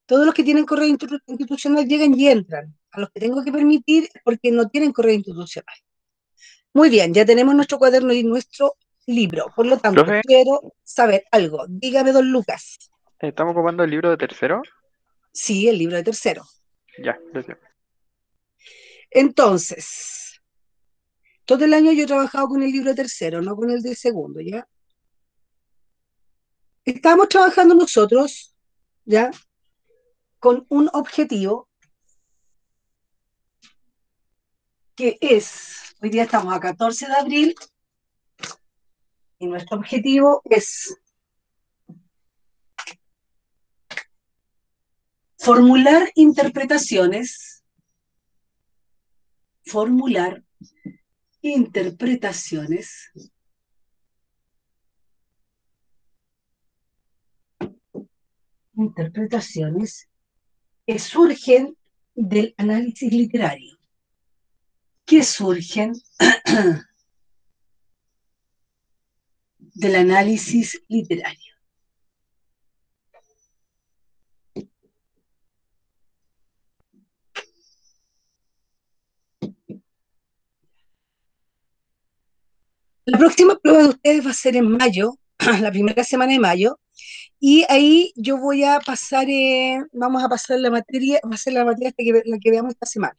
Todos los que tienen correo institucional llegan y entran. A los que tengo que permitir es porque no tienen correo institucional. Muy bien, ya tenemos nuestro cuaderno y nuestro libro. Por lo tanto, Profe, quiero saber algo. Dígame, don Lucas. ¿estamos ocupando el libro de tercero? Sí, el libro de tercero. Ya, gracias. Entonces, todo el año yo he trabajado con el libro de tercero, no con el de segundo, ¿ya? Estamos trabajando nosotros, ¿ya? Con un objetivo que es, hoy día estamos a 14 de abril, y nuestro objetivo es formular interpretaciones, formular interpretaciones, interpretaciones que surgen del análisis literario, que surgen del análisis literario. La próxima prueba de ustedes va a ser en mayo, la primera semana de mayo, y ahí yo voy a pasar, vamos a pasar la materia, va a ser la materia hasta que, la que veamos esta semana.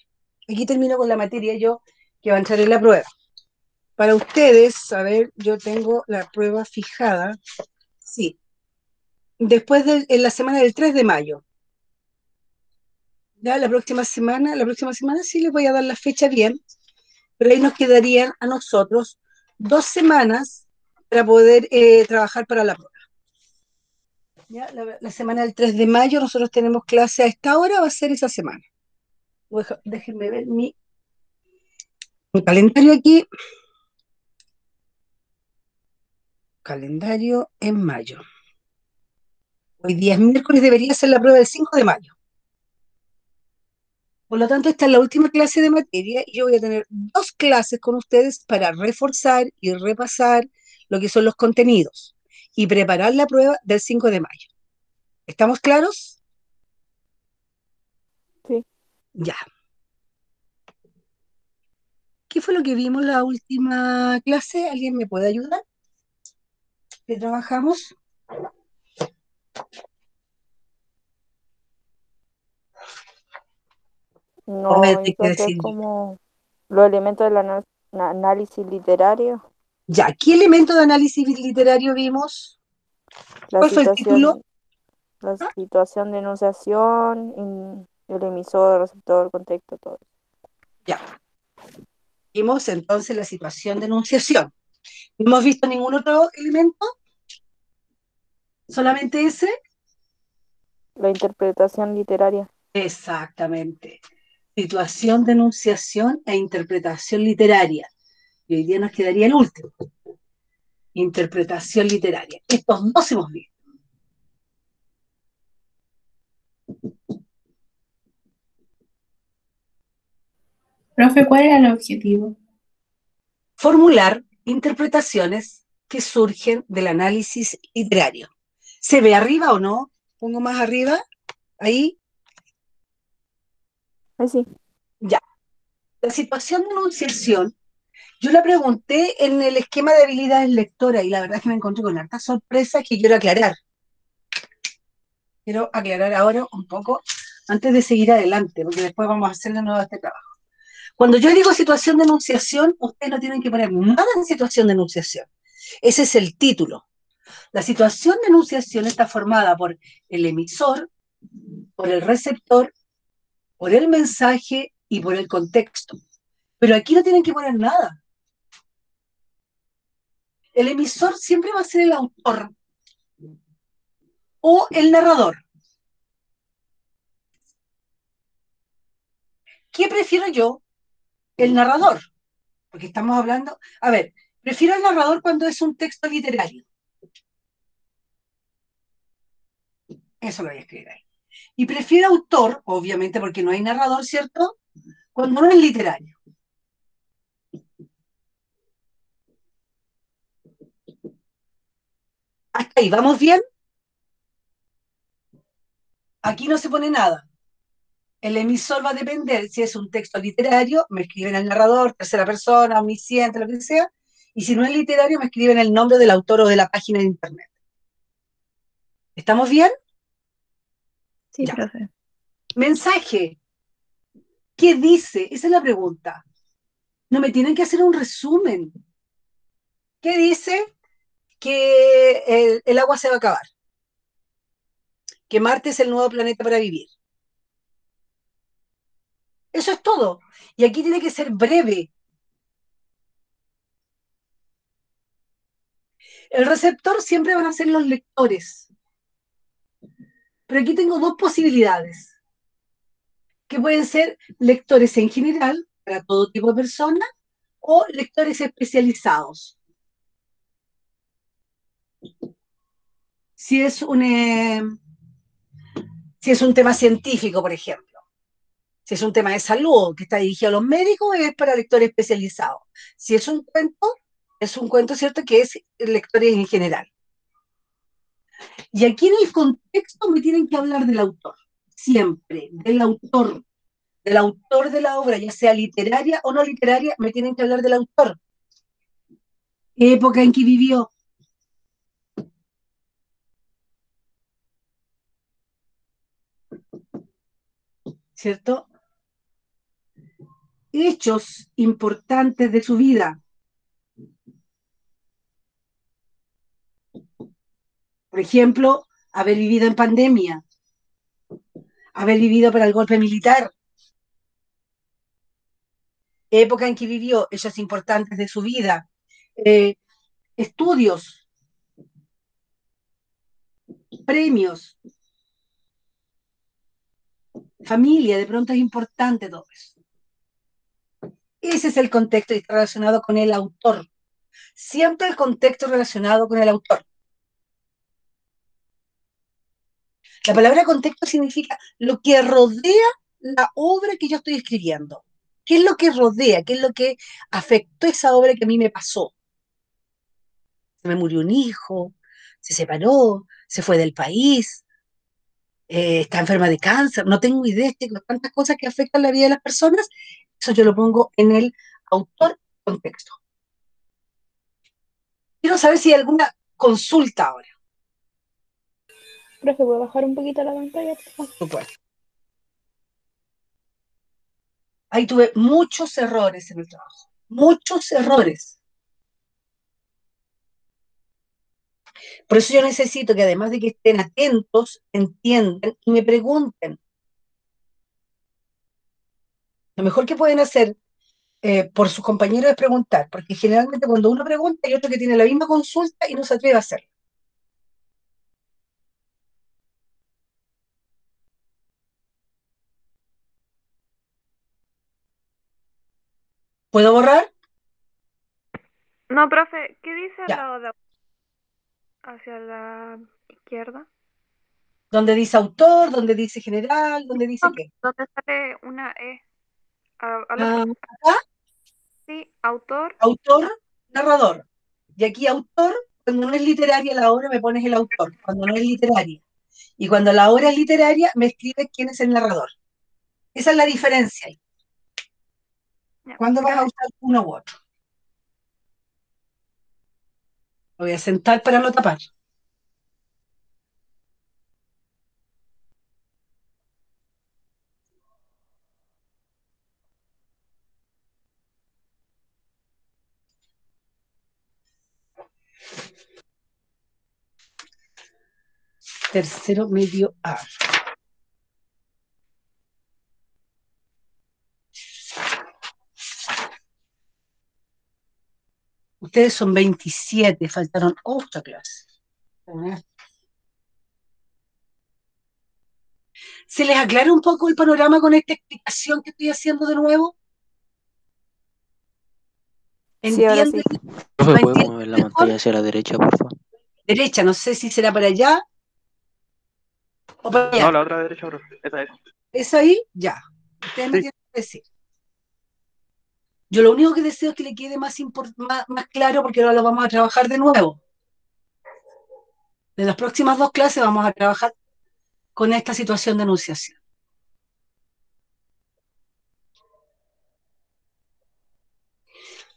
Aquí termino con la materia yo que va a entrar en la prueba. Para ustedes, a ver, yo tengo la prueba fijada, sí, después de en la semana del 3 de mayo. Ya la próxima semana sí les voy a dar la fecha bien, pero ahí nos quedarían a nosotros 2 semanas para poder trabajar para la prueba. ¿Ya? La semana del 3 de mayo nosotros tenemos clase a esta hora, va a ser esa semana. Déjenme ver mi calendario aquí. Calendario en mayo. Hoy día es miércoles, debería ser la prueba del 5 de mayo. Por lo tanto, esta es la última clase de materia y yo voy a tener 2 clases con ustedes para reforzar y repasar lo que son los contenidos y preparar la prueba del 5 de mayo. ¿Estamos claros? Sí. Ya. ¿Qué fue lo que vimos la última clase? ¿Alguien me puede ayudar? ¿Qué trabajamos? O me No, tengo yo que creo que es decir yo. como los elementos del análisis literario, Ya, ¿qué elemento de análisis literario vimos? la ¿Cuál fue el título? situación, la situación de enunciación, el emisor, receptor, contexto, todo. Ya, vimos entonces la situación de enunciación. ¿No hemos visto ningún otro elemento? ¿Solamente ese? La interpretación literaria. Exactamente. Situación de enunciación e interpretación literaria. Y hoy día nos quedaría el último, interpretación literaria. Estos dos hemos visto. Profe, ¿cuál era el objetivo? Formular interpretaciones que surgen del análisis literario. ¿Se ve arriba o no? Pongo más arriba, ahí, Ay, sí. ya. La situación de enunciación, yo la pregunté en el esquema de habilidades lectora y la verdad es que me encontré con hartas sorpresas que quiero aclarar. Quiero aclarar ahora un poco antes de seguir adelante, porque después vamos a hacer de nuevo este trabajo. Cuando yo digo situación de enunciación, ustedes no tienen que poner nada en situación de enunciación. Ese es el título. La situación de enunciación está formada por el emisor, por el receptor, por el mensaje y por el contexto. Pero aquí no tienen que poner nada. El emisor siempre va a ser el autor o el narrador. ¿Qué prefiero yo? El narrador. Porque estamos hablando, a ver, prefiero el narrador cuando es un texto literario. Eso lo voy a escribir ahí. Y prefiero autor, obviamente porque no hay narrador, ¿cierto? Cuando no es literario. Hasta ahí, ¿vamos bien? Aquí no se pone nada. El emisor va a depender si es un texto literario, me escriben el narrador, tercera persona, omnisciente, lo que sea, y si no es literario, me escriben el nombre del autor o de la página de internet. ¿Estamos bien? Sí, Ya. profe. Mensaje. ¿Qué dice? Esa es la pregunta. No me tienen que hacer un resumen. ¿Qué dice? Que el agua se va a acabar, que Marte es el nuevo planeta para vivir. Eso es todo. Y aquí tiene que ser breve. El receptor siempre van a ser los lectores. Pero aquí tengo dos posibilidades, que pueden ser lectores en general, para todo tipo de personas, o lectores especializados. Si es si es un tema científico, por ejemplo. Si es un tema de salud que está dirigido a los médicos, es para lectores especializados. Si es un cuento, ¿cierto?, que es lectores en general. Y aquí en el contexto me tienen que hablar del autor, siempre, del autor de la obra, ya sea literaria o no literaria, me tienen que hablar del autor. ¿Qué época en que vivió? ¿Cierto? Hechos importantes de su vida. Por ejemplo, haber vivido en pandemia, haber vivido para el golpe militar, época en que vivió, hechos importantes de su vida, eh, estudios, premios, familia, de pronto es importante todo eso. Ese es el contexto relacionado con el autor. Siempre el contexto relacionado con el autor. La palabra contexto significa lo que rodea la obra que yo estoy escribiendo. ¿Qué es lo que rodea? ¿Qué es lo que afectó esa obra que a mí me pasó? Se me murió un hijo, se separó, se fue del país, está enferma de cáncer, no tengo idea, tengo tantas cosas que afectan la vida de las personas, eso yo lo pongo en el autor contexto. Quiero saber si hay alguna consulta ahora. Profe, ¿puedo bajar un poquito la pantalla, por favor? Por supuesto. Ahí tuve muchos errores en el trabajo, muchos errores. Por eso yo necesito que además de que estén atentos, entiendan y me pregunten. Lo mejor que pueden hacer por sus compañeros es preguntar, porque generalmente cuando uno pregunta hay otro que tiene la misma consulta y no se atreve a hacerlo. ¿Puedo borrar? No, profe, ¿qué dice al Ya. lado de hacia la izquierda? ¿Dónde dice autor? ¿Dónde dice general? ¿Dónde dice No, qué? donde sale una E. Al otro. Ah, acá, Sí, autor. autor, narrador. Y aquí autor, cuando no es literaria la obra me pones el autor, cuando no es literaria. Y cuando la obra es literaria me escribes quién es el narrador. Esa es la diferencia ahí. Ya, ¿Cuándo vas a gracias. usar uno u otro? Lo voy a sentar para no tapar. Tercero medio A. Ustedes son 27, faltaron 8 clases. ¿Se les aclara un poco el panorama con esta explicación que estoy haciendo de nuevo? Sí, ahora ¿Entienden? sí. Profe, ¿Me ¿puede entienden mover la mejor? pantalla hacia la derecha, por favor? Derecha, no sé si será para allá o para No, allá. la otra derecha, profe. Esa es. ¿Es ahí? Ya. Ustedes me Sí. tienen que decir. Yo lo único que deseo es que le quede más claro porque ahora lo vamos a trabajar de nuevo. En las próximas 2 clases vamos a trabajar con esta situación de enunciación.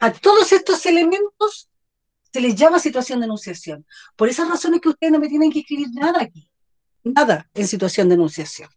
A todos estos elementos se les llama situación de enunciación. Por esas razones que ustedes no me tienen que escribir nada aquí, nada en situación de enunciación.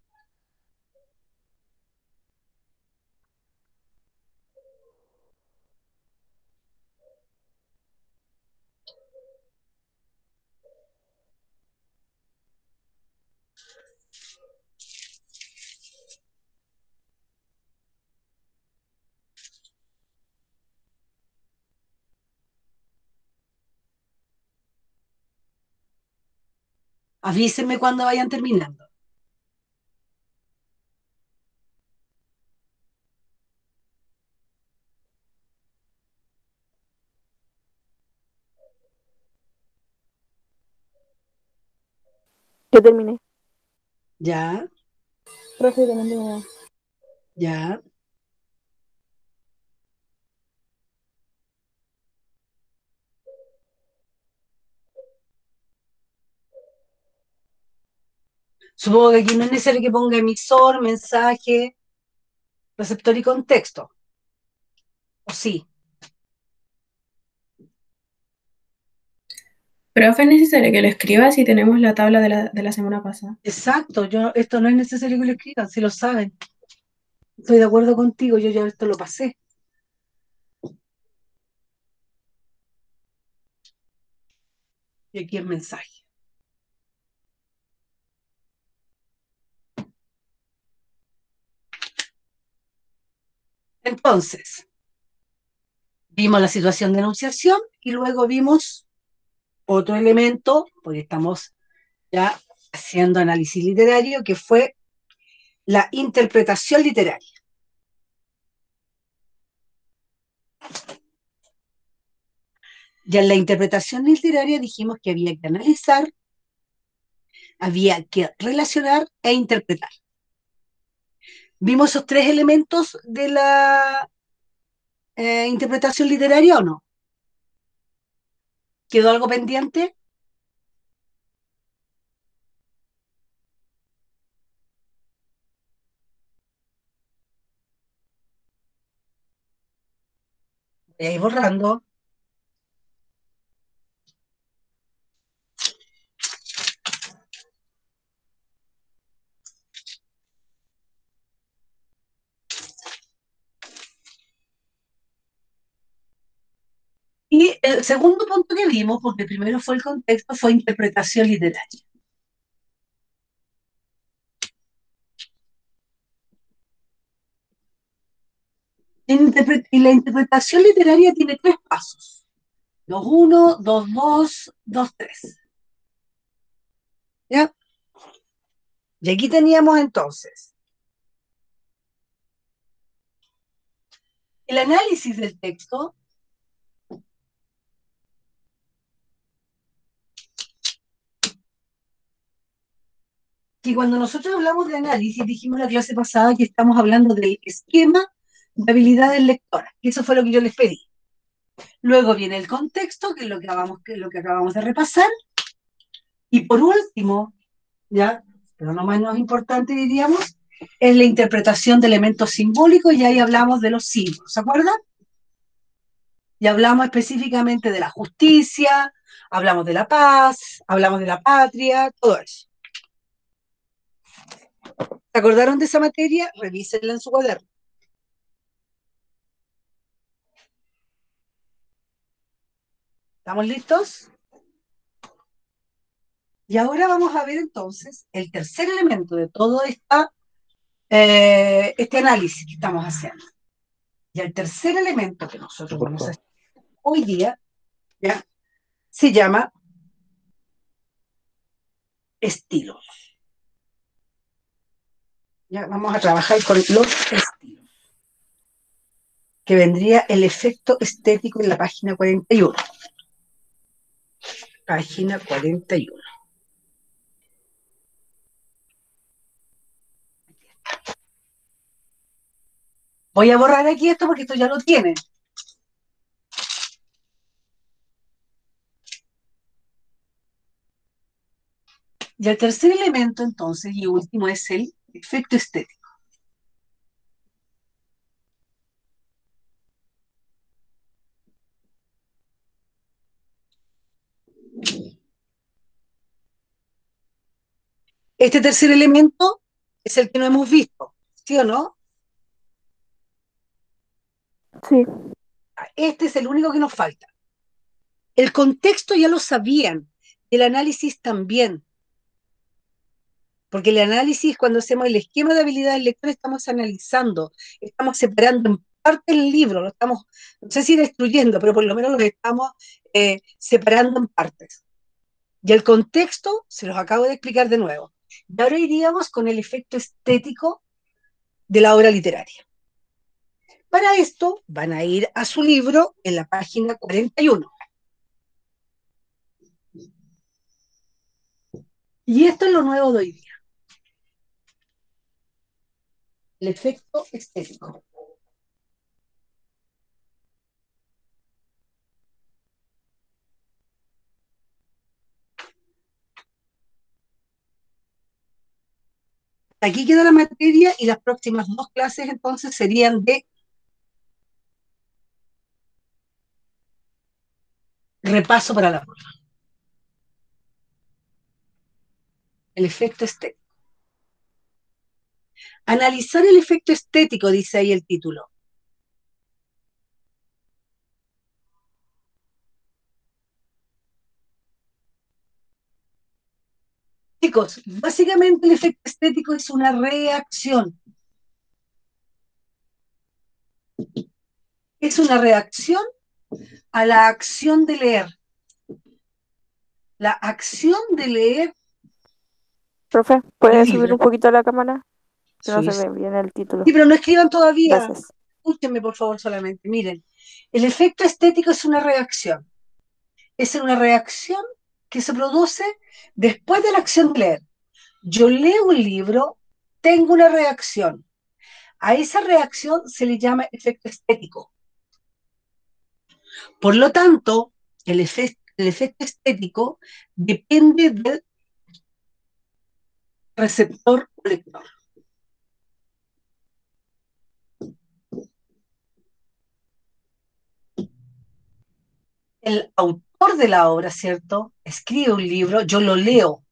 Avísenme cuando vayan terminando. Yo terminé. Ya, Profe, también terminé. ya. Supongo que aquí no es necesario que ponga emisor, mensaje, receptor y contexto. ¿O sí? Profe, es necesario que lo escriba si tenemos la tabla de la semana pasada. Exacto, esto no es necesario que lo escriban, si lo saben. Estoy de acuerdo contigo, yo ya esto lo pasé. Y aquí el mensaje. Entonces, vimos la situación de enunciación y luego vimos otro elemento, porque estamos ya haciendo análisis literario, que fue la interpretación literaria. Ya en la interpretación literaria dijimos que había que analizar, había que relacionar e interpretar. ¿Vimos esos tres elementos de la interpretación literaria o no? ¿Quedó algo pendiente? Voy a ir borrando. Y el segundo punto que vimos, porque primero fue el contexto, fue interpretación literaria. Y la interpretación literaria tiene tres pasos. 2.1, 2.2, 2.3. ¿Ya? Y aquí teníamos entonces el análisis del texto, que cuando nosotros hablamos de análisis, dijimos la clase pasada que estamos hablando del esquema de habilidades lectoras, que eso fue lo que yo les pedí. Luego viene el contexto, que es lo que acabamos de repasar, y por último, ya, pero no menos importante diríamos, es la interpretación de elementos simbólicos, y ahí hablamos de los símbolos, ¿se acuerdan? Y hablamos específicamente de la justicia, hablamos de la paz, hablamos de la patria, todo eso. ¿Se acordaron de esa materia? Revísenla en su cuaderno. ¿Estamos listos? Y ahora vamos a ver entonces el tercer elemento de todo este análisis que estamos haciendo. Y el tercer elemento que nosotros vamos a hacer hoy día, ¿ya?, se llama estilo. Ya vamos a trabajar con los estilos, que vendría el efecto estético en la página 41. Página 41. Voy a borrar aquí esto porque esto ya lo tienen. Y el tercer elemento, entonces, y último, es el efecto estético. Este tercer elemento es el que no hemos visto, ¿sí o no? Sí, Este es el único que nos falta. El contexto ya lo sabían, el análisis también, porque el análisis, cuando hacemos el esquema de habilidades lectoras, estamos analizando, estamos separando en parte el libro, lo estamos, no sé si destruyendo, pero por lo menos lo estamos separando en partes. Y el contexto se los acabo de explicar de nuevo. Y ahora iríamos con el efecto estético de la obra literaria. Para esto van a ir a su libro en la página 41. Y esto es lo nuevo de hoy día. El efecto estético. Aquí queda la materia y las próximas 2 clases entonces serían de repaso para la prueba. El efecto estético. Analizar el efecto estético, dice ahí el título. Chicos, básicamente el efecto estético es una reacción. Es una reacción a la acción de leer. La acción de leer profe, el ¿puedes subir libro. un poquito la cámara? Que no se Sí, ve bien el título. pero no escriban todavía. Gracias. Escúchenme, por favor, solamente. Miren, el efecto estético es una reacción. Es una reacción que se produce después de la acción de leer. Yo leo un libro, tengo una reacción. A esa reacción se le llama efecto estético. Por lo tanto, el efecto estético depende del receptor o lector. El autor de la obra, ¿cierto? Escribe un libro, yo lo leo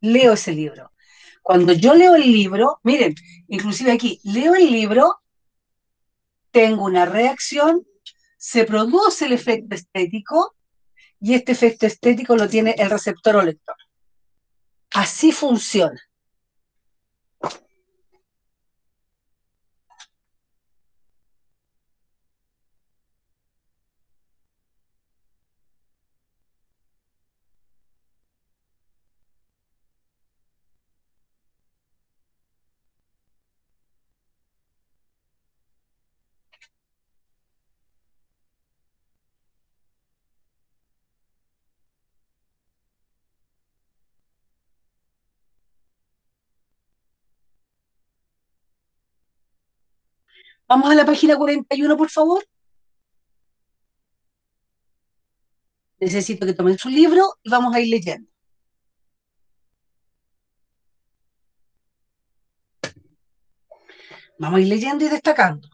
ese libro. Cuando yo leo el libro, miren, inclusive aquí, leo el libro, tengo una reacción, se produce el efecto estético y este efecto estético lo tiene el receptor o lector. Así funciona. Vamos a la página 41, por favor. Necesito que tomen su libro y vamos a ir leyendo. Vamos a ir leyendo y destacando.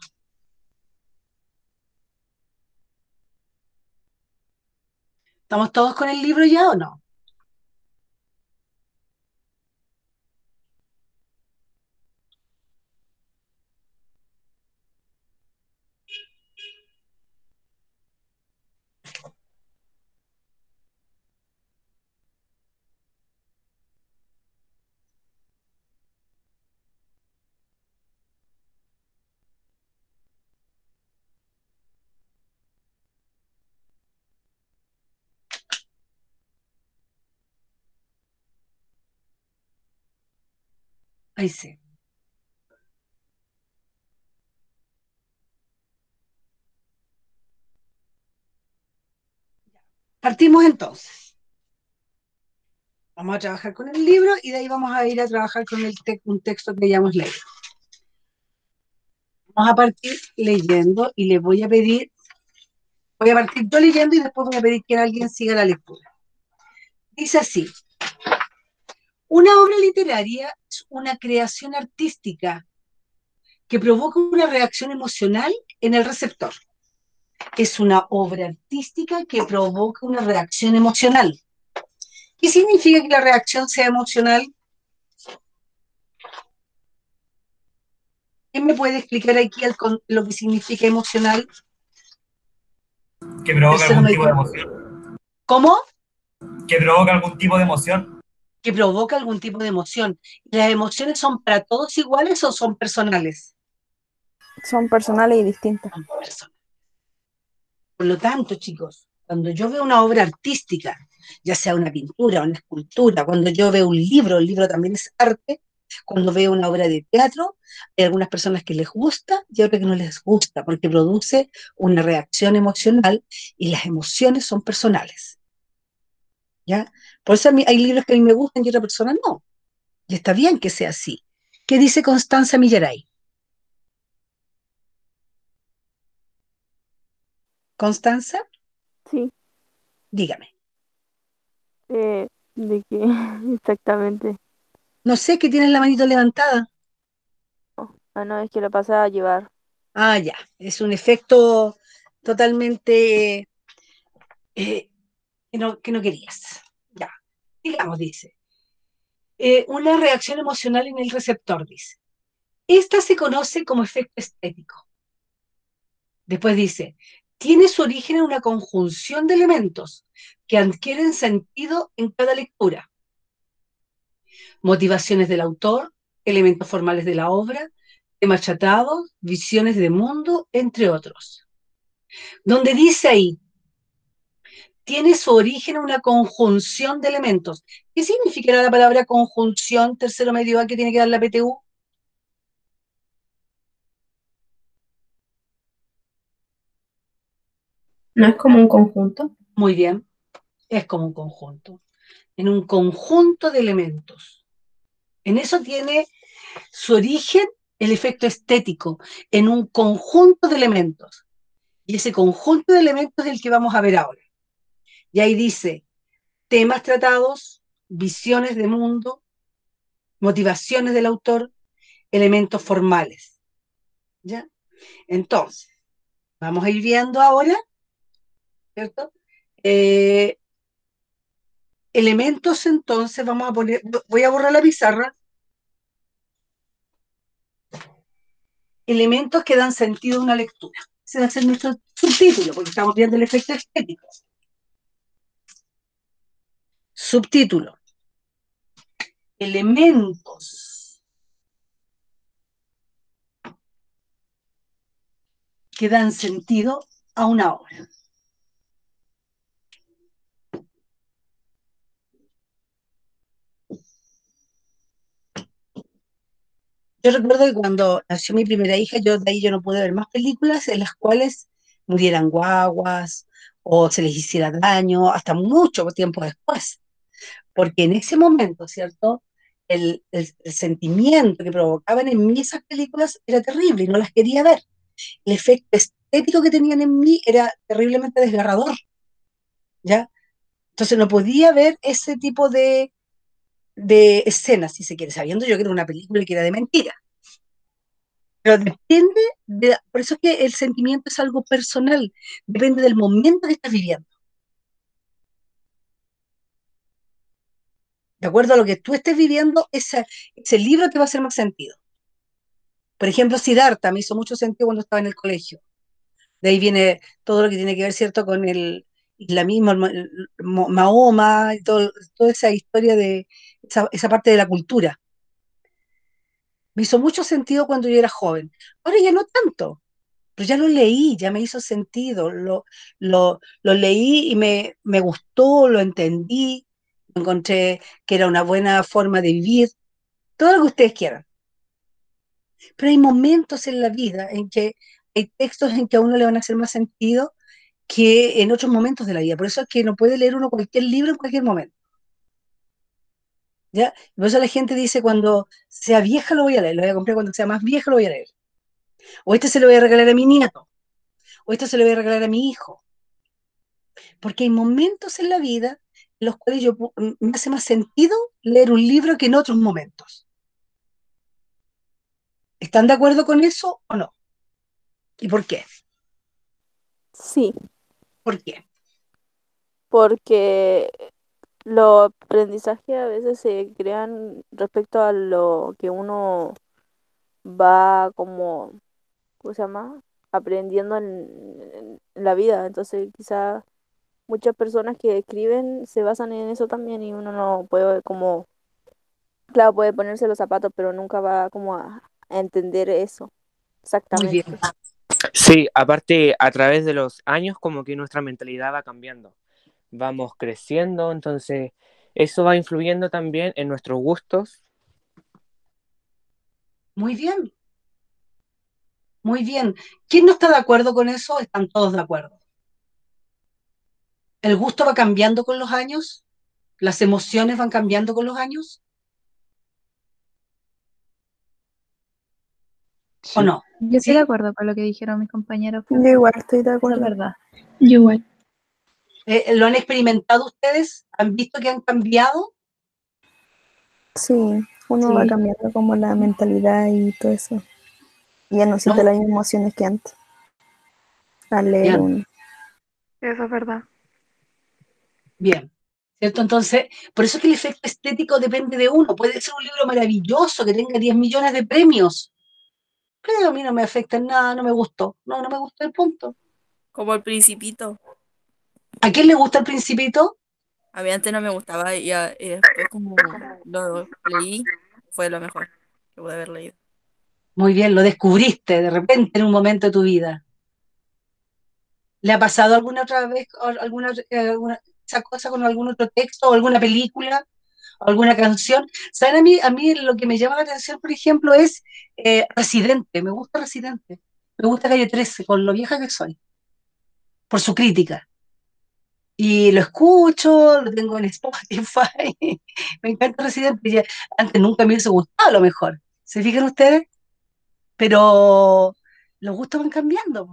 ¿Estamos todos con el libro ya o no? Ahí sí. Partimos entonces. Vamos a trabajar con el libro y de ahí vamos a ir a trabajar con un texto que hayamos leído. Vamos a partir leyendo y les voy a pedir, voy a partir yo leyendo y después voy a pedir que alguien siga la lectura. Dice así: Una obra literaria es una creación artística que provoca una reacción emocional en el receptor. Es una obra artística que provoca una reacción emocional. ¿Qué significa que la reacción sea emocional? ¿Quién me puede explicar aquí lo que significa emocional? Que provoca Tercero algún tipo de medio. emoción. ¿Cómo? Que provoca algún tipo de emoción. Que provoca algún tipo de emoción. ¿Las emociones son para todos iguales o son personales? Son personales y distintas. Son personales. Por lo tanto, chicos, cuando yo veo una obra artística, ya sea una pintura, una escultura, cuando yo veo un libro, el libro también es arte, cuando veo una obra de teatro, hay algunas personas que les gusta y otras que no les gusta, porque produce una reacción emocional y las emociones son personales, ¿ya? Por eso hay libros que a mí me gustan y otras personas no, y está bien que sea así. ¿Qué dice Constanza Millaray? Constanza, Sí. dígame. ¿De qué exactamente? No sé, que tienes la manito levantada. Ah, no, es que lo pasé a llevar. Ah, ya, es un efecto totalmente eh, que no querías. Ya, digamos, dice, una reacción emocional en el receptor, dice. Esta se conoce como efecto estético. Después dice, tiene su origen en una conjunción de elementos que adquieren sentido en cada lectura. Motivaciones del autor, elementos formales de la obra, temas tratados, visiones de mundo, entre otros. Donde dice ahí, tiene su origen en una conjunción de elementos. ¿Qué significará la palabra conjunción, tercero medio A, que tiene que dar la PTU? ¿No es como un conjunto? Muy bien, es como un conjunto. En un conjunto de elementos. En eso tiene su origen el efecto estético, en un conjunto de elementos. Y ese conjunto de elementos es el que vamos a ver ahora. Y ahí dice, temas tratados, visiones de mundo, motivaciones del autor, elementos formales. ¿Ya? Entonces, vamos a ir viendo ahora, ¿cierto? Eh, elementos, entonces, vamos a poner, voy a borrar la pizarra, elementos que dan sentido a una lectura. Ese va a ser nuestro subtítulo, porque estamos viendo el efecto estético. Subtítulo, elementos que dan sentido a una obra. Yo recuerdo que cuando nació mi primera hija, yo de ahí yo no pude ver más películas en las cuales murieran guaguas o se les hiciera daño hasta mucho tiempo después, porque en ese momento, ¿cierto? El sentimiento que provocaban en mí esas películas era terrible y no las quería ver. El efecto estético que tenían en mí era terriblemente desgarrador, ¿ya? Entonces no podía ver ese tipo de escenas, si se quiere, sabiendo yo que era una película y que era de mentira. Pero depende por eso es que el sentimiento es algo personal, depende del momento que estás viviendo. De acuerdo a lo que tú estés viviendo, ese libro te va a hacer más sentido. Por ejemplo, Siddhartha me hizo mucho sentido cuando estaba en el colegio. De ahí viene todo lo que tiene que ver, ¿cierto?, con el islamismo, Mahoma, y toda esa historia de esa parte de la cultura. Me hizo mucho sentido cuando yo era joven. Ahora ya no tanto, pero ya lo leí, ya me hizo sentido, lo leí y me gustó, lo entendí, encontré que era una buena forma de vivir, todo lo que ustedes quieran. Pero hay momentos en la vida en que hay textos en que a uno le van a hacer más sentido que en otros momentos de la vida. Por eso es que no puede leer uno cualquier libro en cualquier momento. ¿Ya? Por eso la gente dice, cuando sea vieja lo voy a leer, lo voy a comprar cuando sea más vieja lo voy a leer. O este se lo voy a regalar a mi nieto, o esto se lo voy a regalar a mi hijo. Porque hay momentos en la vida en los cuales me hace más sentido leer un libro que en otros momentos. ¿Están de acuerdo con eso o no? ¿Y por qué? Sí, ¿Por qué? porque los aprendizajes a veces se crean respecto a lo que uno va como, ¿cómo se llama? Aprendiendo en la vida. Entonces, quizá muchas personas que escriben se basan en eso también y uno no puede como, claro, puede ponerse los zapatos, pero nunca va como a entender eso Muy bien, exactamente. Sí, aparte a través de los años como que nuestra mentalidad va cambiando, vamos creciendo, entonces eso va influyendo también en nuestros gustos. muy bien, muy bien. ¿Quién no está de acuerdo con eso? Están todos de acuerdo. ¿El gusto va cambiando con los años? ¿Las emociones van cambiando con los años? ¿O Sí, no? Yo estoy de ¿Sí? acuerdo con lo que dijeron mis compañeros. Yo igual estoy de Eso es acuerdo. verdad. Yo igual. ¿Lo han experimentado ustedes? ¿Han visto que han cambiado? Sí, uno va Sí. cambiando como la mentalidad y todo eso. Y ya no siente ¿No? las mismas emociones que antes al leer Bien, un... Eso es verdad. bien. ¿Cierto? Entonces, por eso es que el efecto estético depende de uno. Puede ser un libro maravilloso que tenga 10 millones de premios, pero a mí no me afecta en nada, no me gustó. No, no me gustó el punto. Como el Principito. ¿A quién le gusta el Principito? A mí antes no me gustaba y después como lo leí, fue lo mejor que pude haber leído. Muy bien, lo descubriste de repente en un momento de tu vida. ¿Le ha pasado alguna otra vez esa cosa con algún otro texto o alguna película o alguna canción? ¿Saben? A mí lo que me llama la atención, por ejemplo, es Residente. Me gusta Residente. Me gusta Calle 13, con lo vieja que soy, por su crítica. Y lo escucho, lo tengo en Spotify. Me encanta Residente. Antes nunca me hubiese gustado, a lo mejor. ¿Se fijan ustedes? Pero los gustos van cambiando.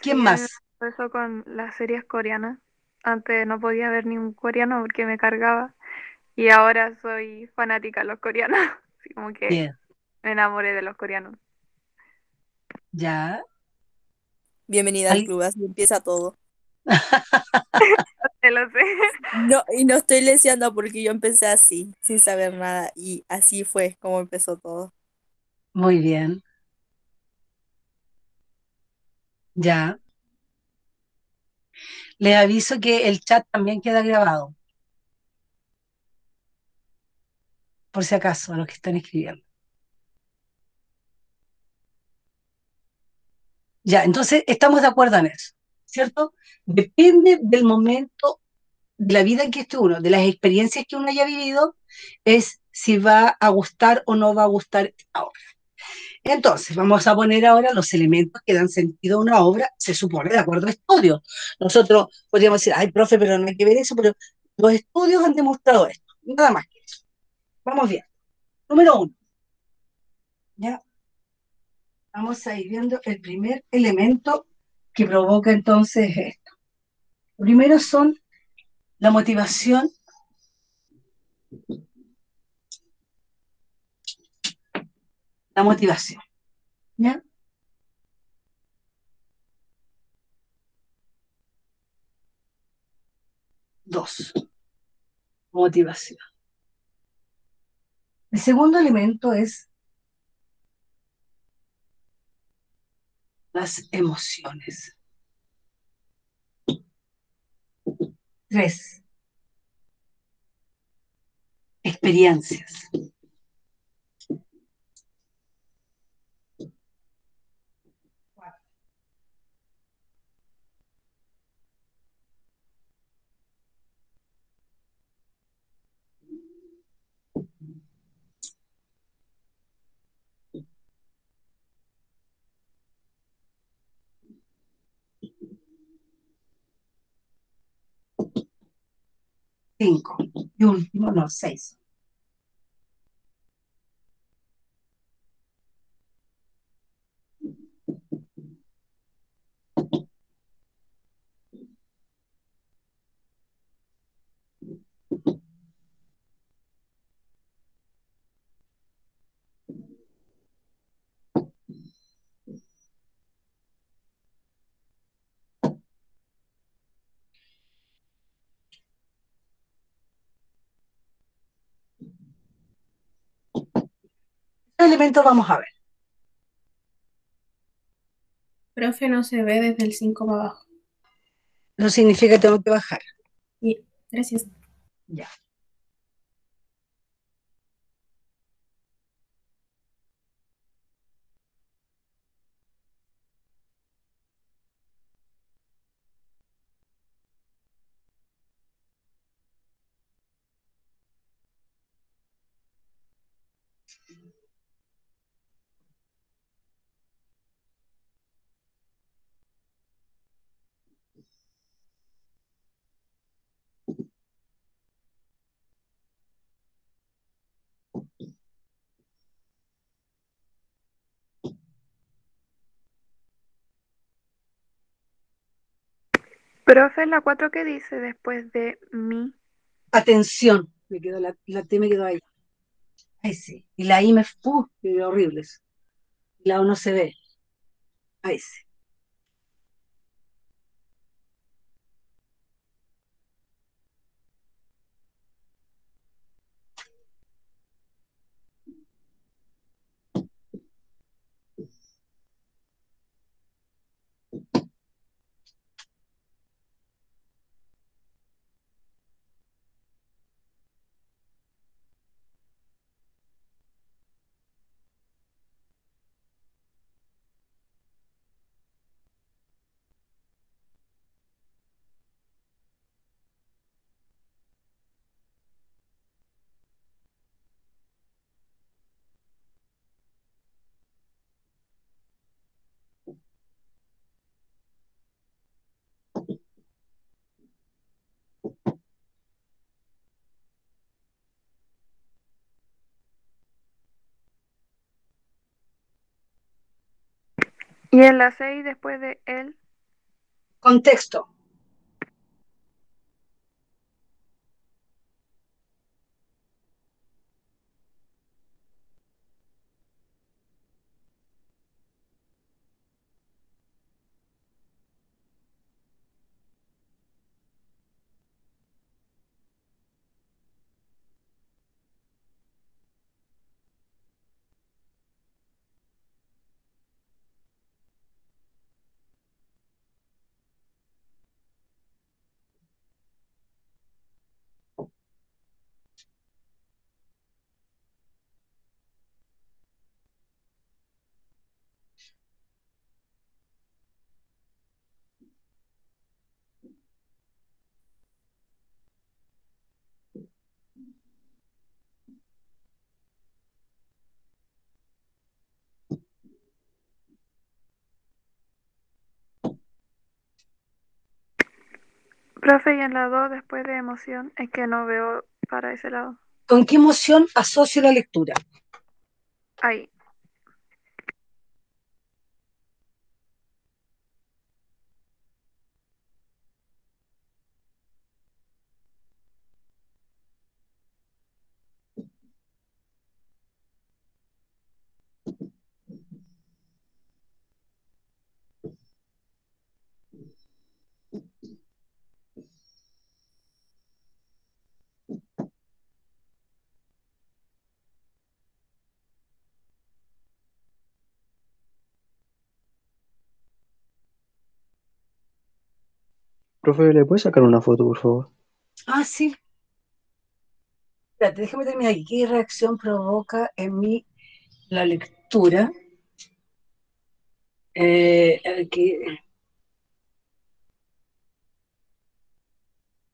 ¿Quién Sí, a mí me más? pasó eso con las series coreanas. Antes no podía ver ni un coreano porque me cargaba. Y ahora soy fanática de los coreanos. Así como que Bien, me enamoré de los coreanos. ya. Bienvenida al Al- club, así empieza todo. Te lo sé. No, y no estoy leseando porque yo empecé así, sin saber nada, y así fue como empezó todo. Muy bien, ya. Les aviso que el chat también queda grabado, por si acaso, a los que están escribiendo. Ya, entonces estamos de acuerdo en eso, ¿cierto? Depende del momento de la vida en que esté uno, de las experiencias que uno haya vivido, es si va a gustar o no va a gustar esta obra. Entonces, vamos a poner ahora los elementos que dan sentido a una obra, se supone, de acuerdo a estudios. Nosotros podríamos decir, ay, profe, pero no hay que ver eso, pero los estudios han demostrado esto, nada más que eso. Vamos bien. Número uno, ¿ya? Vamos a ir viendo el primer elemento que provoca entonces esto. Primero son la motivación, la motivación, ¿ya? Dos, motivación. El segundo elemento es las emociones. Tres, experiencias. Cinco. Y último, no, seis. elementos vamos a ver? Profe, no se ve desde el 5 para abajo. No significa que tengo que bajar. Y, gracias. Ya. Profe, la 4 que dice después de mi. Atención. Me quedó la T me quedó ahí. Ahí sí. Y la I me quedó horrible. La O no se ve. Ahí sí. Y en la 6 después de él. Contexto. Profe, y en la 2 después de emoción. Es que no veo para ese lado. ¿Con qué emoción asocio la lectura? Ahí. Profe, ¿le puede sacar una foto, por favor? Ah, sí. Espérate, déjame terminar aquí. ¿Qué reacción provoca en mí la lectura? Que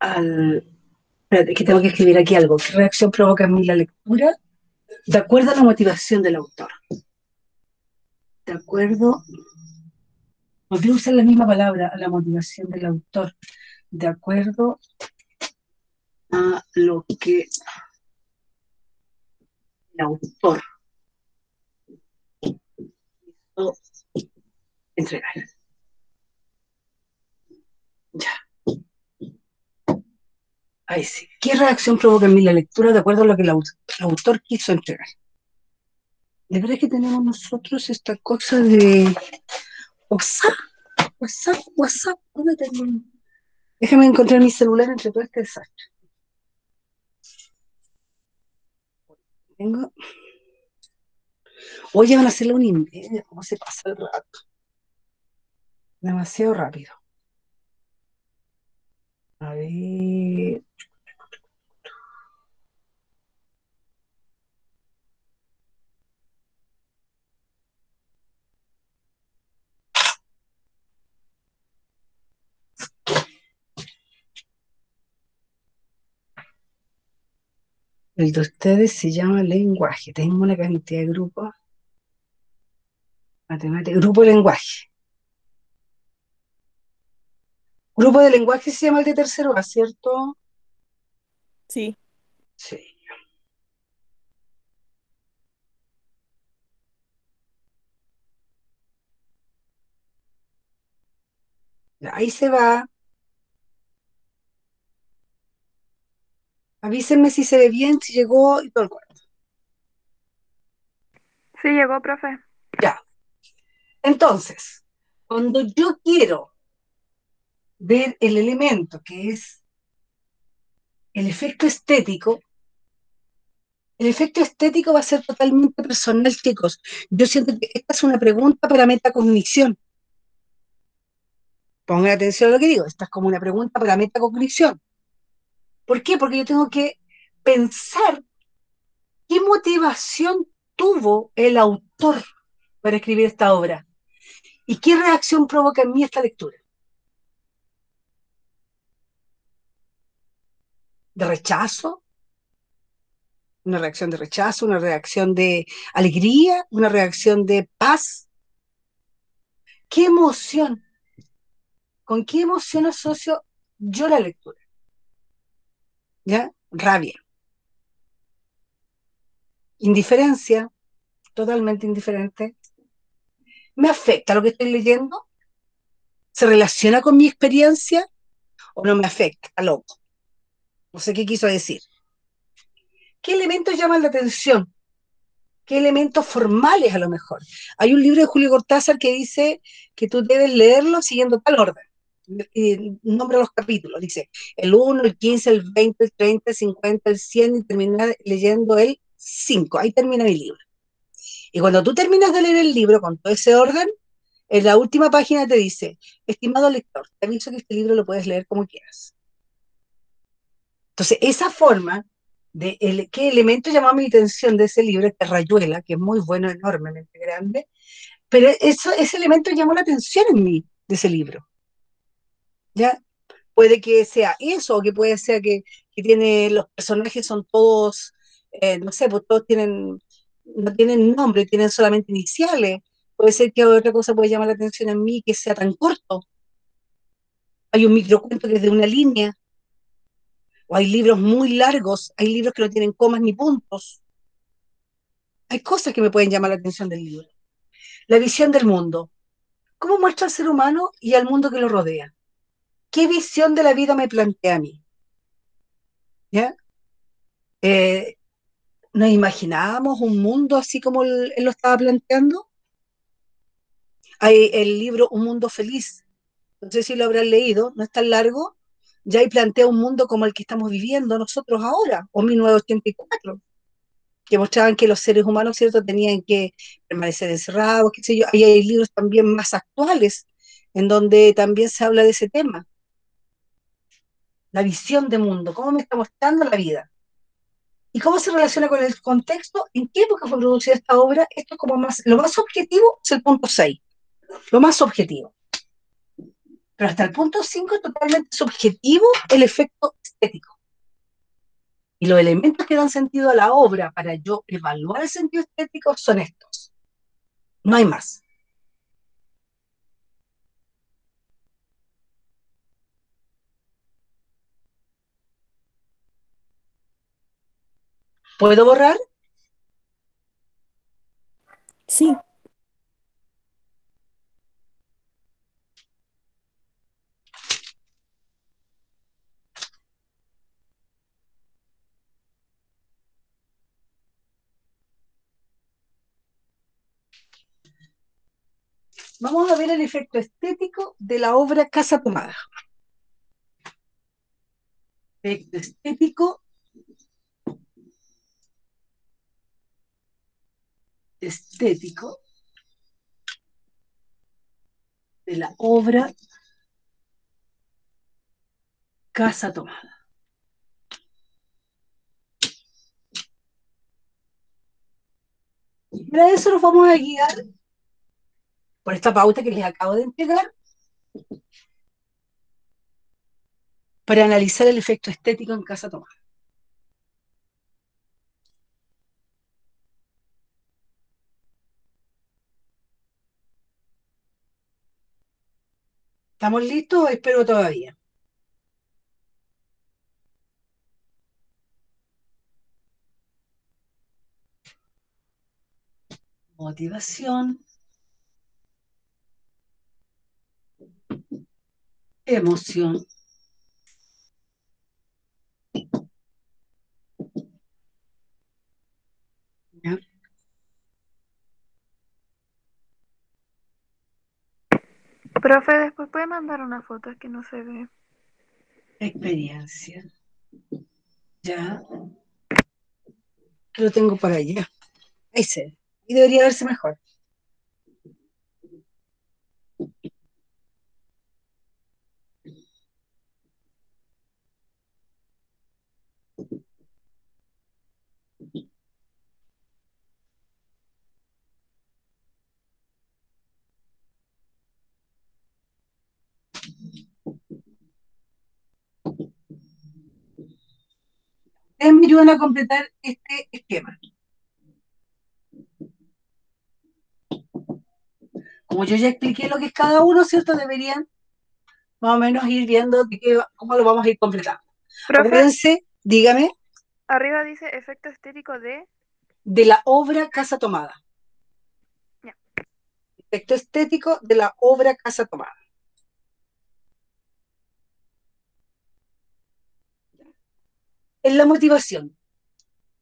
al, espérate, que tengo que escribir aquí algo. ¿Qué reacción provoca en mí la lectura? De acuerdo a la motivación del autor. De acuerdo, podría usar la misma palabra, a la motivación del autor. De acuerdo a lo que el autor quiso entregar. Ya, ahí sí. ¿Qué reacción provoca en mí la lectura de acuerdo a lo que el autor quiso entregar? De verdad que tenemos nosotros esta cosa de WhatsApp, WhatsApp. ¿Dónde tengo? Déjame encontrar mi celular entre todo este desastre. Tengo. Oye, van a hacer la 1:30, ¿cómo se pasa el rato? Demasiado rápido. A ver. El de ustedes se llama lenguaje. Tengo una cantidad de grupos. Matemática, grupo de lenguaje. Grupo de lenguaje se llama el de tercero A, ¿cierto? Sí. Sí. Ya, ahí se va. Avísenme si se ve bien, si llegó y todo el cuento. Sí, llegó, profe. Ya. Entonces, cuando yo quiero ver el elemento que es el efecto estético va a ser totalmente personal, chicos. Yo siento que esta es una pregunta para metacognición. Pongan atención a lo que digo. Esta es como una pregunta para metacognición. ¿Por qué? Porque yo tengo que pensar qué motivación tuvo el autor para escribir esta obra y qué reacción provoca en mí esta lectura. ¿De rechazo? ¿Una reacción de rechazo? ¿Una reacción de alegría? ¿Una reacción de paz? ¿Qué emoción? ¿Con qué emoción asocio yo la lectura? ¿Ya? Rabia. Indiferencia, totalmente indiferente. ¿Me afecta lo que estoy leyendo? ¿Se relaciona con mi experiencia o no me afecta? Está loco. No sé qué quiso decir. ¿Qué elementos llaman la atención? ¿Qué elementos formales a lo mejor? Hay un libro de Julio Cortázar que dice que tú debes leerlo siguiendo tal orden. Y nombra los capítulos. Dice el 1, el 15, el 20, el 30, el 50, el 100 y terminar leyendo el 5. Ahí termina mi libro. Y cuando tú terminas de leer el libro con todo ese orden, en la última página te dice, estimado lector, te aviso que este libro lo puedes leer como quieras. Entonces, esa forma de qué elemento llamó mi atención de ese libro, esta Rayuela, que es muy bueno, enormemente grande, pero ese elemento llamó la atención en mí de ese libro. ¿Ya? Puede que sea eso, o que puede ser que tiene, los personajes son todos, no sé, pues todos no tienen nombre, tienen solamente iniciales. Puede ser que otra cosa puede llamar la atención en mí que sea tan corto. Hay un microcuento que es de una línea, o hay libros muy largos, hay libros que no tienen comas ni puntos. Hay cosas que me pueden llamar la atención del libro. La visión del mundo. ¿Cómo muestra al ser humano y al mundo que lo rodea? ¿Qué visión de la vida me plantea a mí? ¿Ya? Eh, ¿Nos imaginábamos un mundo así como él lo estaba planteando? Hay el libro Un Mundo Feliz, no sé si lo habrán leído, no es tan largo, ya ahí plantea un mundo como el que estamos viviendo nosotros ahora, o 1984, que mostraban que los seres humanos, ¿cierto?, tenían que permanecer encerrados, qué sé yo. Ahí hay libros también más actuales, en donde también se habla de ese tema, la visión de mundo, cómo me está mostrando la vida. ¿Y cómo se relaciona con el contexto? ¿En qué época fue producida esta obra? Esto es como más, lo más objetivo es el punto 6, lo más objetivo. Pero hasta el punto 5 es totalmente subjetivo el efecto estético. Y los elementos que dan sentido a la obra para yo evaluar el sentido estético son estos. No hay más. ¿Puedo borrar? Sí. Vamos a ver el efecto estético de la obra Casa Tomada. Efecto estético estético de la obra Casa Tomada. Para eso nos vamos a guiar por esta pauta que les acabo de entregar para analizar el efecto estético en Casa Tomada. ¿Estamos listos? Espero todavía. Motivación, emoción, ¿ya? Profe, después puede mandar una foto, es que no se ve. Experiencia, ya, que lo tengo por allá. Ahí se ve. Y debería verse mejor. Ustedes me ayudan a completar este esquema. Como yo ya expliqué lo que es cada uno, ¿cierto? Deberían más o menos ir viendo cómo lo vamos a ir completando. Profe, Acuérdense, dígame, arriba dice efecto estético de... de la obra Casa Tomada. Ya. Efecto estético de la obra Casa Tomada. En la motivación.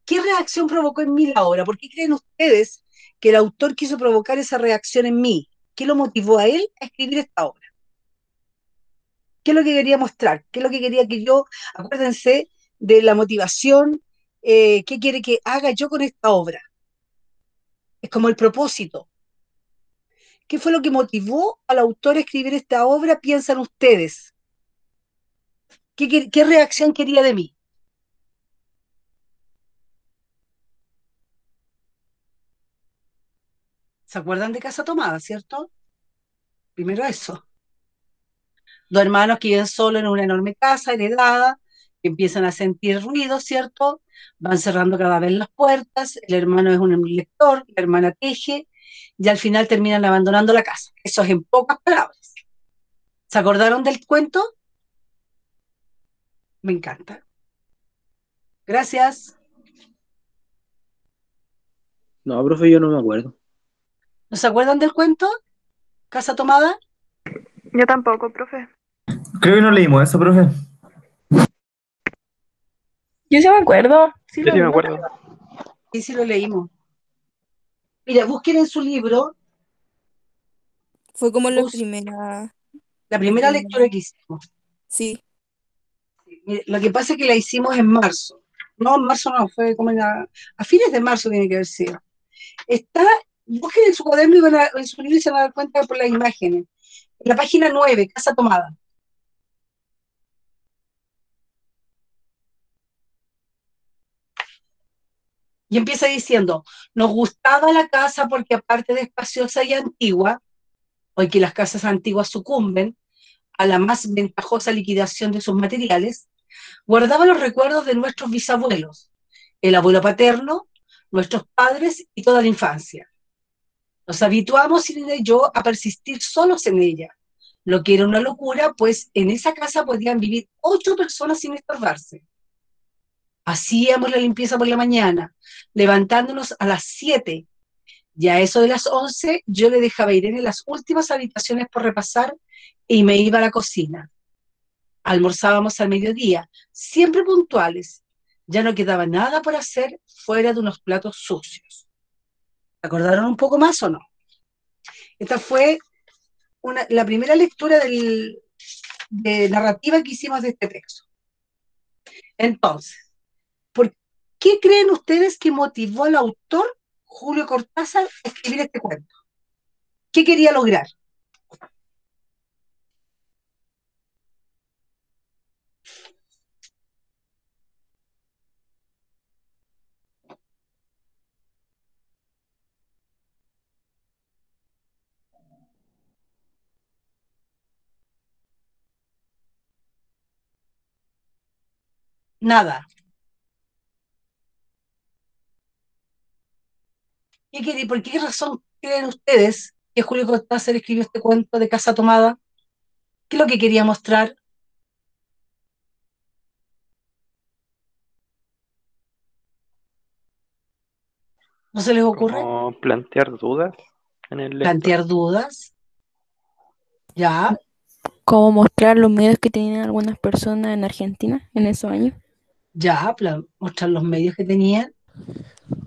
¿Qué reacción provocó en mí la obra? ¿Por qué creen ustedes que el autor quiso provocar esa reacción en mí? ¿Qué lo motivó a él a escribir esta obra? ¿Qué es lo que quería mostrar? ¿Qué es lo que quería que yo, acuérdense de la motivación, qué quiere que haga yo con esta obra? Es como el propósito. ¿Qué fue lo que motivó al autor a escribir esta obra? Piensan ustedes. ¿Qué reacción quería de mí? ¿Se acuerdan de Casa Tomada, cierto? Primero eso. Dos hermanos que viven solos en una enorme casa heredada, que empiezan a sentir ruido, ¿cierto? Van cerrando cada vez las puertas, el hermano es un lector, la hermana teje, y al final terminan abandonando la casa. Eso es en pocas palabras. ¿Se acordaron del cuento? Me encanta. Gracias. No, profe, yo no me acuerdo. ¿No se acuerdan del cuento? Casa Tomada. Yo tampoco, profe. Creo que no leímos eso, profe. Yo sí me acuerdo. Sí Yo lo sí me vi. acuerdo. Sí, sí lo leímos. Mira, busquen en su libro, Fue como la la primera primera. lectura que hicimos. Sí. Mire, lo que pasa es que la hicimos en marzo. No, en marzo no, fue como a fines de marzo tiene que haber sido. Está, busquen en su cuaderno y en su libro y se van a dar cuenta por las imágenes. En la página 9, Casa Tomada. Y empieza diciendo, nos gustaba la casa porque aparte de espaciosa y antigua, hoy que las casas antiguas sucumben a la más ventajosa liquidación de sus materiales, guardaba los recuerdos de nuestros bisabuelos, el abuelo paterno, nuestros padres y toda la infancia. Nos habituamos, Irene y yo, a persistir solos en ella, lo que era una locura, pues en esa casa podían vivir 8 personas sin estorbarse. Hacíamos la limpieza por la mañana, levantándonos a las 7. Ya a eso de las 11, yo le dejaba a Irene las últimas habitaciones por repasar y me iba a la cocina. Almorzábamos al mediodía, siempre puntuales. Ya no quedaba nada por hacer fuera de unos platos sucios. ¿Se acordaron un poco más o no? Esta fue la primera lectura de narrativa que hicimos de este texto. Entonces, ¿por qué creen ustedes que motivó al autor Julio Cortázar a escribir este cuento? ¿Qué quería lograr? Nada. ¿Por qué razón creen ustedes que Julio Cortázar escribió este cuento de Casa Tomada? ¿Qué es lo que quería mostrar? ¿No se les ocurre? Como plantear dudas en el lector. Plantear dudas. Ya, Como mostrar los medios que tenían algunas personas en Argentina en esos años. ya, mostrar los medios que tenían.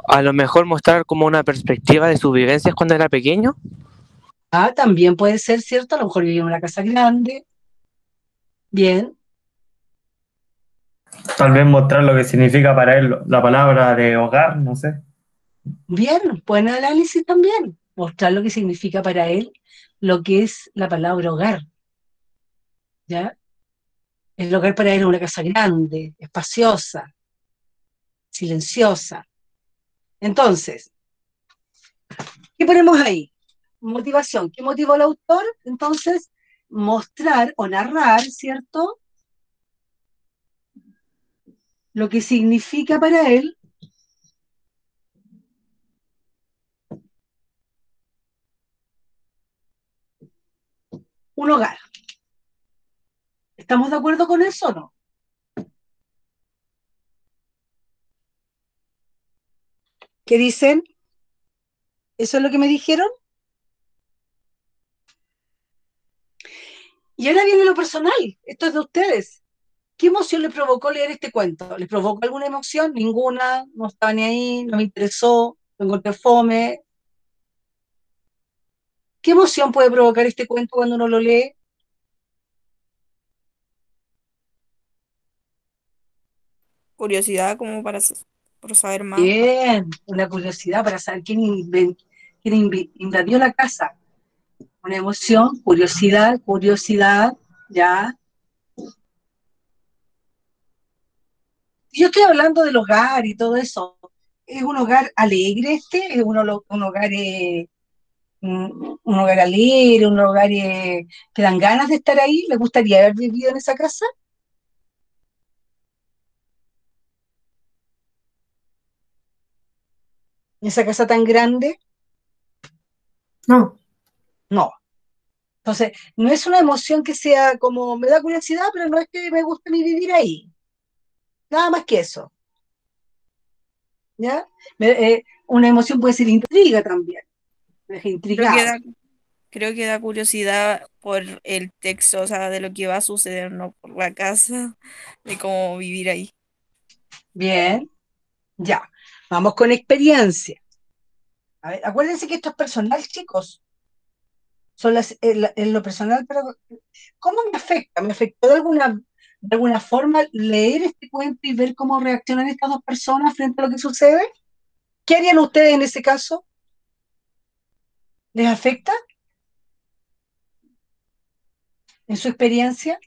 A lo mejor mostrar como una perspectiva de sus vivencias cuando era pequeño. Ah, también puede ser cierto, a lo mejor vivía en una casa grande. Bien, Tal vez mostrar lo que significa para él la palabra de hogar, no sé. bien, buen análisis también. Mostrar lo que significa para él lo que es la palabra hogar. ¿Ya? El hogar para él es una casa grande, espaciosa, silenciosa. Entonces, ¿qué ponemos ahí? Motivación. ¿Qué motivó al autor? Entonces, mostrar o narrar, ¿cierto? Lo que significa para él un hogar. ¿Estamos de acuerdo con eso o no? ¿Qué dicen? ¿Eso es lo que me dijeron? Y ahora viene lo personal. Esto es de ustedes. ¿Qué emoción les provocó leer este cuento? ¿Les provocó alguna emoción? Ninguna. No estaba ni ahí, no me interesó, lo encontré fome. ¿Qué emoción puede provocar este cuento cuando uno lo lee? Curiosidad como para por saber más. Bien, una curiosidad para saber quién invadió la casa. Una emoción, curiosidad, ya. Yo estoy hablando del hogar y todo eso. ¿Es un hogar alegre este? ¿Es un hogar, un hogar alegre, un hogar que dan ganas de estar ahí? ¿Le gustaría haber vivido en esa casa? ¿En esa casa tan grande? No, No. Entonces, no es una emoción que sea como, me da curiosidad, pero no es que me guste ni vivir ahí. Nada más que eso. ¿Ya? Una emoción puede ser intriga también. Me deja Creo que intrigado. da, creo que da curiosidad por el texto, o sea, de lo que va a suceder, no por la casa, de cómo vivir ahí. Bien, ya. Vamos con experiencia. A ver, acuérdense que esto es personal, chicos. En lo personal, pero ¿cómo me afecta? ¿Me afectó de alguna forma leer este cuento y ver cómo reaccionan estas dos personas frente a lo que sucede? ¿Qué harían ustedes en ese caso? ¿Les afecta en su experiencia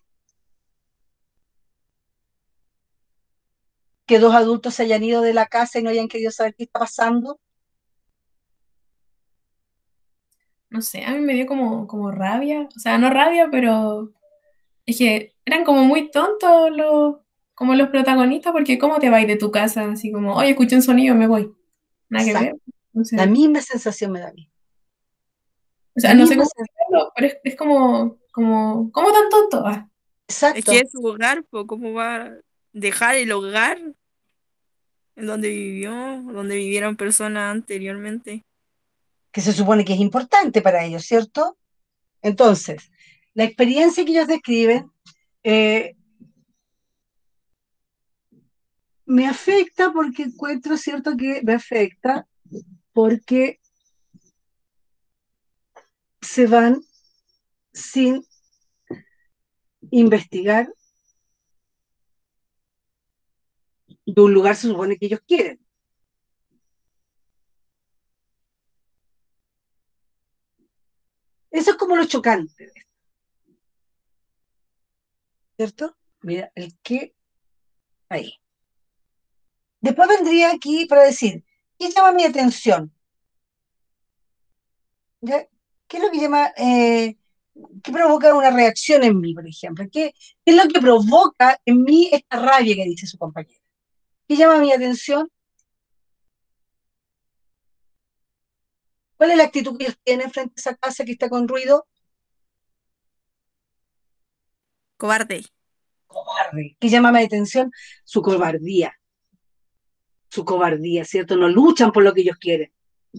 que dos adultos se hayan ido de la casa y no hayan querido saber qué está pasando? no sé, a mí me dio como rabia, o sea, no rabia, pero es que eran como muy tontos como los protagonistas, porque ¿cómo te vas de tu casa? Así como, oye, escuché un sonido, me voy. Nada que ver. Exacto. La Entonces, misma sensación me da a mí. o La sea, no sé misma cómo sensación. explicarlo, pero es ¿cómo tan tonto? Ah, Es que Exacto. es su hogar, pues, ¿cómo va a dejar el hogar en donde vivió, donde vivieron personas anteriormente? Que se supone que es importante para ellos, ¿cierto? Entonces, la experiencia que ellos describen eh, me afecta porque encuentro, ¿cierto? Que me afecta porque se van sin investigar de un lugar se supone que ellos quieren. Eso es como lo chocante, ¿cierto? Mira, el que ahí. Después vendría aquí para decir, ¿qué llama mi atención? ¿Ya? ¿Qué es lo que llama, qué provoca una reacción en mí, por ejemplo? ¿Qué es lo que provoca en mí esta rabia que dice su compañera? ¿Qué llama mi atención? ¿Cuál es la actitud que ellos tienen frente a esa casa que está con ruido? Cobarde. Cobarde. ¿Qué llama mi atención? Su cobardía. Su cobardía, ¿cierto? No luchan por lo que ellos quieren.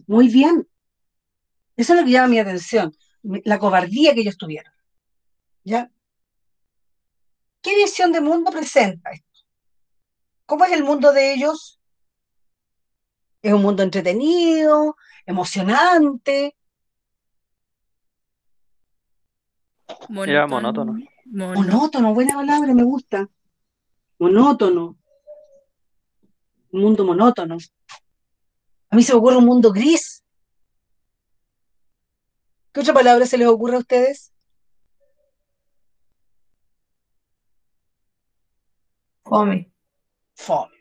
Muy bien. Eso es lo que llama mi atención. La cobardía que ellos tuvieron. ¿Ya? ¿Qué visión de mundo presenta esto? ¿Cómo es el mundo de ellos? ¿Es un mundo entretenido, emocionante, Era monótono. Mono. monótono? Buena palabra, me gusta. Monótono, un mundo monótono. A mí se me ocurre un mundo gris. ¿Qué otra palabra se les ocurre a ustedes? Fome. Fome,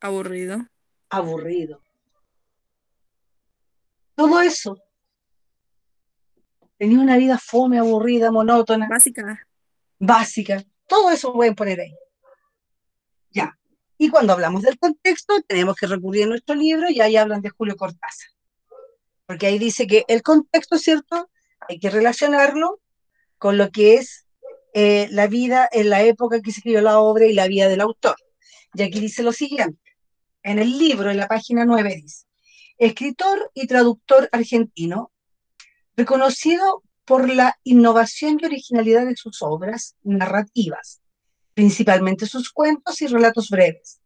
Aburrido. aburrido. Todo eso. Tenía una vida fome, aburrida, monótona, Básica. básica. Todo eso pueden poner ahí. Ya. Y cuando hablamos del contexto, tenemos que recurrir a nuestro libro y ahí hablan de Julio Cortázar. Porque ahí dice que el contexto, ¿cierto? Hay que relacionarlo con lo que es la vida en la época que se escribió la obra y la vida del autor. Y aquí dice lo siguiente, en el libro, en la página 9 dice, escritor y traductor argentino, reconocido por la innovación y originalidad de sus obras narrativas, principalmente sus cuentos y relatos breves.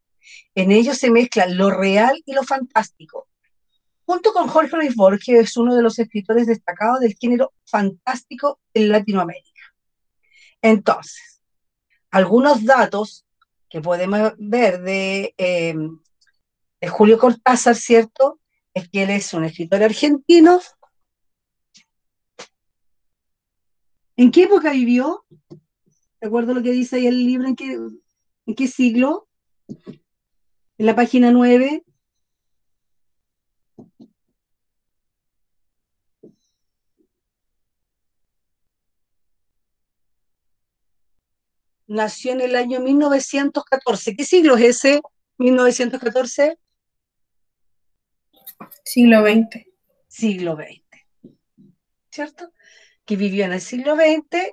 En ellos se mezcla lo real y lo fantástico. Junto con Jorge Luis Borges, es uno de los escritores destacados del género fantástico en Latinoamérica. Entonces, algunos datos que podemos ver de Julio Cortázar, ¿cierto? Es que él es un escritor argentino. ¿En qué época vivió? ¿De acuerdo a lo que dice ahí el libro? En qué siglo? En la página 9. Nació en el año 1914. ¿Qué siglo es ese? 1914. Siglo XX. Siglo XX, ¿cierto? Que vivió en el siglo XX,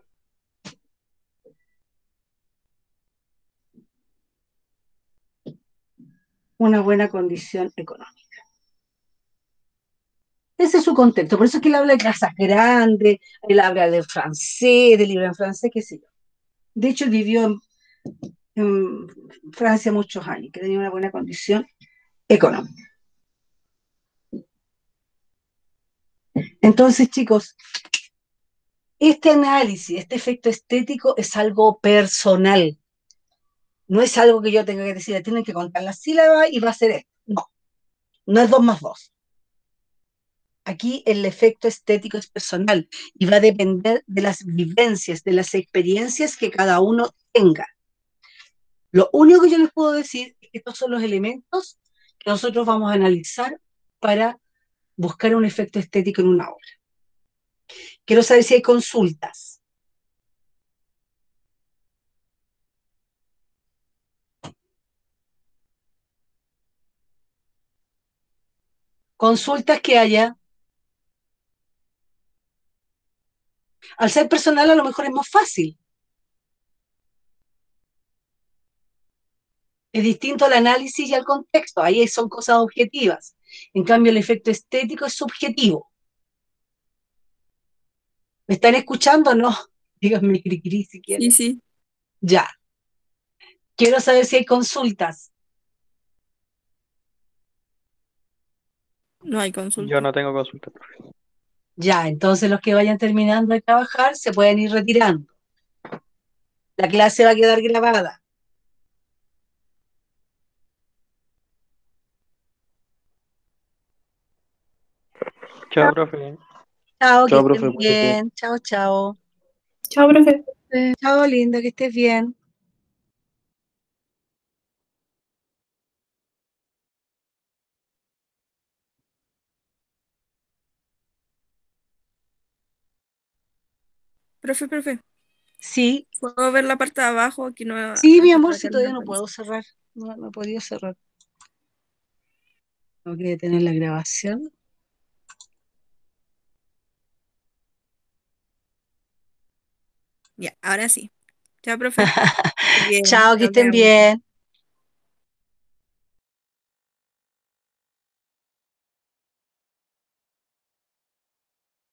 una buena condición económica. Ese es su contexto. Por eso es que él habla de casas grandes, él habla de francés, de libro en francés, qué sé yo. De hecho, él vivió en Francia muchos años, que tenía una buena condición económica. Entonces, chicos, este análisis, este efecto estético es algo personal. No es algo que yo tenga que decir, tienen que contar las sílabas y va a ser esto. No, no es 2 más 2. Aquí el efecto estético es personal y va a depender de las vivencias, de las experiencias que cada uno tenga. Lo único que yo les puedo decir es que estos son los elementos que nosotros vamos a analizar para buscar un efecto estético en una obra. Quiero saber si hay consultas. Consultas que haya. Al ser personal a lo mejor es más fácil. Es distinto al análisis y al contexto. Ahí son cosas objetivas. En cambio, el efecto estético es subjetivo. ¿Me están escuchando o no? Díganme cri si Sí, quieren. sí. Ya. Quiero saber si hay consultas. No hay Yo consulta. no tengo consulta, profe. Ya, entonces los que vayan terminando de trabajar se pueden ir retirando. La clase va a quedar grabada. Chao, profe. Chao, que Chao, estén profe, cuídate. bien. Chao, chao. Chao, profe. Chao, linda, que estés bien. Profe, Sí, ¿puedo ver la parte de abajo? Aquí no, sí, mi antes amor, para sí, que no me todavía no aparece. puedo cerrar. No, no he podido cerrar. Tengo que detener la grabación. Ya, ahora sí. Chao, profe. Bien, Chao, que nos estén vemos. bien.